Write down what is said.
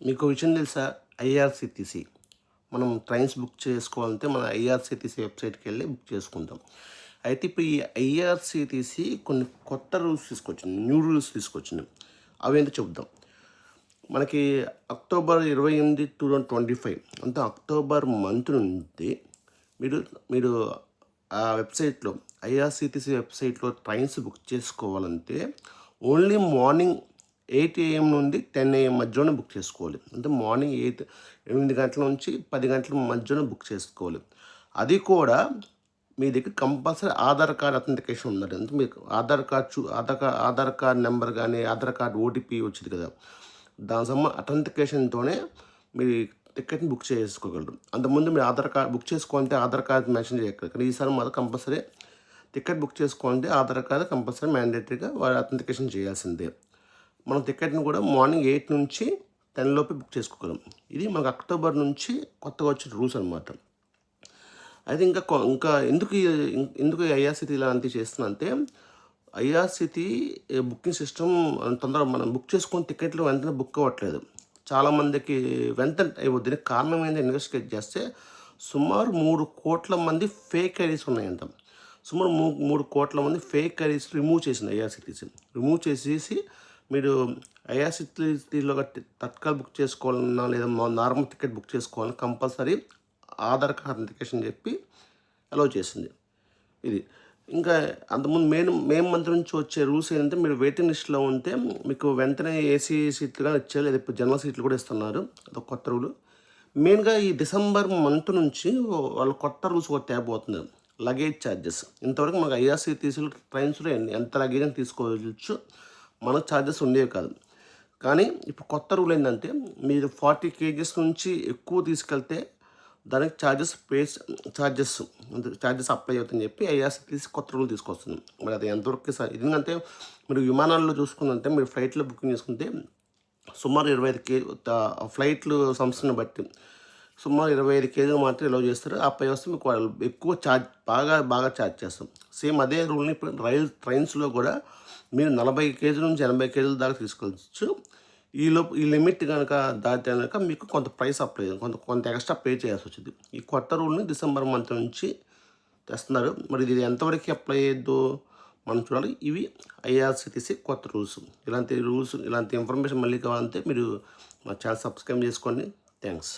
మీకు విషయం తెలుసా? ఐఆర్‌సీటీసీ మనం ట్రైన్స్ బుక్ చేసుకోవాలంటే మన ఐఆర్‌సీటీసీ వెబ్‌సైట్‌కి వెళ్ళి బుక్ చేసుకుంటాం. అయితే ఇప్పుడు ఈ ఐఆర్‌సీటీసీ కొన్ని కొత్త రూల్స్ తీసుకొచ్చింది. న్యూ రూల్స్ తీసుకొచ్చింది. అవేంటో చెప్దాం. మనకి అక్టోబర్ 28, 2025 అంటే అక్టోబర్ మంత్ నుండి మీరు మీరు ఆ వెబ్‌సైట్‌లో ఐఆర్‌సీటీసీ వెబ్‌సైట్‌లో ట్రైన్స్ బుక్ చేసుకోవాలంటే ఓన్లీ మార్నింగ్ 8 AM నుండి 10 AM మధ్యలోనే బుక్ చేసుకోవాలి. అంటే మార్నింగ్ 8 గంటల నుంచి 10 గంటల మధ్యలో బుక్ చేసుకోవాలి. అది కూడా మీ దగ్గర కంపల్సరీ ఆధార్ కార్డ్ అథెంటికేషన్ ఉండాలి. అంటే మీకు ఆధార్ కార్డ్ నెంబర్ కానీ, ఆధార్ కార్డ్ ఓటీపీ వచ్చింది కదా! దాని అథెంటికేషన్‌తోనే మీరు టికెట్‌ని బుక్ చేసుకోగలరు. అంతకుముందు మీరు ఆధార్ కార్డ్ బుక్ చేసుకోవాలంటే ఆధార్ కార్డ్ మెన్షన్ చేయక్కర్లేదు. కానీ ఈసారి మాత్రం కంపల్సరీ టికెట్ బుక్ చేసుకోవాలంటే ఆధార్ కార్డ్ కంపల్సరీ మ్యాండేటరీగా వాళ్ళు అథెంటికేషన్ చేయాల్సిందే. మనం టికెట్‌ని కూడా మార్నింగ్ 8 నుంచి 10 లోపే బుక్ చేసుకోగలం. ఇది మనకు అక్టోబర్ నుంచి కొత్తగా వచ్చిన రూల్స్ అనమాట. అయితే ఇంకా ఎందుకు ఈ ఐఆర్‌సీటీ ఇలాంటివి చేస్తుందంటే, ఐఆర్‌సీటీ బుకింగ్ సిస్టమ్ తొందరగా మనం బుక్ చేసుకున్న టికెట్లు వెంటనే బుక్ అవ్వట్లేదు. చాలామందికి వెంటనే అయిపోద్ది. దీనికి కారణం ఏంటి ఇన్వెస్టిగేట్ చేస్తే సుమారు 3,00,00,000 మంది ఫేక్ ఐడీస్ ఉన్నాయంట. సుమారు 3,00,00,000 మంది ఫేక్ ఐడీస్ రిమూవ్ చేసింది ఐఆర్‌సీటీసీ. రిమూవ్ చేసేసి మీరు ఐఆర్‌సీటీసీలో తత్కాల్ బుక్ చేసుకోవాలన్నా లేదా నార్మల్ టికెట్ బుక్ చేసుకోవాలన్నా కంపల్సరీ ఆధార్ కార్డ్ అథెంటికేషన్ చెప్పి అలౌ చేసింది. ఇది ఇంకా అంతకుముందు మే మంత్ నుంచి వచ్చే రూల్స్ ఏంటంటే, మీరు వెయిటింగ్ లిస్ట్‌లో ఉంటే మీకు వెంటనే ఏసీ సీట్లుగా ఇచ్చారు, లేదా ఇప్పుడు జనరల్ సీట్లు కూడా ఇస్తున్నారు. అదొక కొత్త రూలు. మెయిన్‌గా ఈ డిసెంబర్ మంత్ నుంచి వాళ్ళు కొత్త రూల్స్ ఒకటి తేబోతున్నారు. Luggage charges. ఇంతవరకు మనకు ఐఆర్‌సీటీసీలో ట్రైన్స్‌లో ఎంత లగేజ్ అని తీసుకోవచ్చు. మనకు ఛార్జెస్ ఉండేవి కాదు. కానీ ఇప్పుడు కొత్త రూల్ ఏంటంటే, మీరు 40 కేజీస్ నుంచి ఎక్కువ తీసుకెళ్తే దానికి ఛార్జెస్ అప్లై అవుతాయని చెప్పి ఐఆర్‌సీటీసీ కొత్త రూల్ తీసుకొస్తుంది. మరి అది ఎంతవరకు ఎందుకంటే మీరు విమానాల్లో చూసుకుందంటే, మీరు ఫ్లైట్‌లో బుకింగ్ చేసుకుంటే సుమారు 25 ఫ్లైట్లు సంస్థను బట్టి సుమారు 25 కేజీలు మాత్రం అలౌ చేస్తారు. ఆ పై వస్తే మీకు వాళ్ళు ఎక్కువ బాగా ఛార్జ్ చేస్తాం. సేమ్ అదే రూల్ని ఇప్పుడు ట్రైన్స్‌లో కూడా మీరు 40 కేజీల నుంచి 80 కేజీల దాకా తీసుకెళ్ళచ్చు. ఈ లిమిట్ కనుక దాటితే కనుక మీకు కొంత ప్రైస్ అప్లై కొంత ఎక్స్ట్రా పే చేయాల్సి వచ్చింది. ఈ కొత్త రూల్ని డిసెంబర్ మంత్ నుంచి తెస్తున్నారు. మరి ఇది ఎంతవరకు అప్లై అయ్యేదో మనం చూడాలి. ఇవి ఐఆర్‌సీటీసీ కొత్త రూల్స్. ఇలాంటి ఇన్ఫర్మేషన్ మళ్ళీ కావాలంటే మీరు మా ఛానల్ సబ్స్క్రైబ్ చేసుకోండి. థ్యాంక్స్.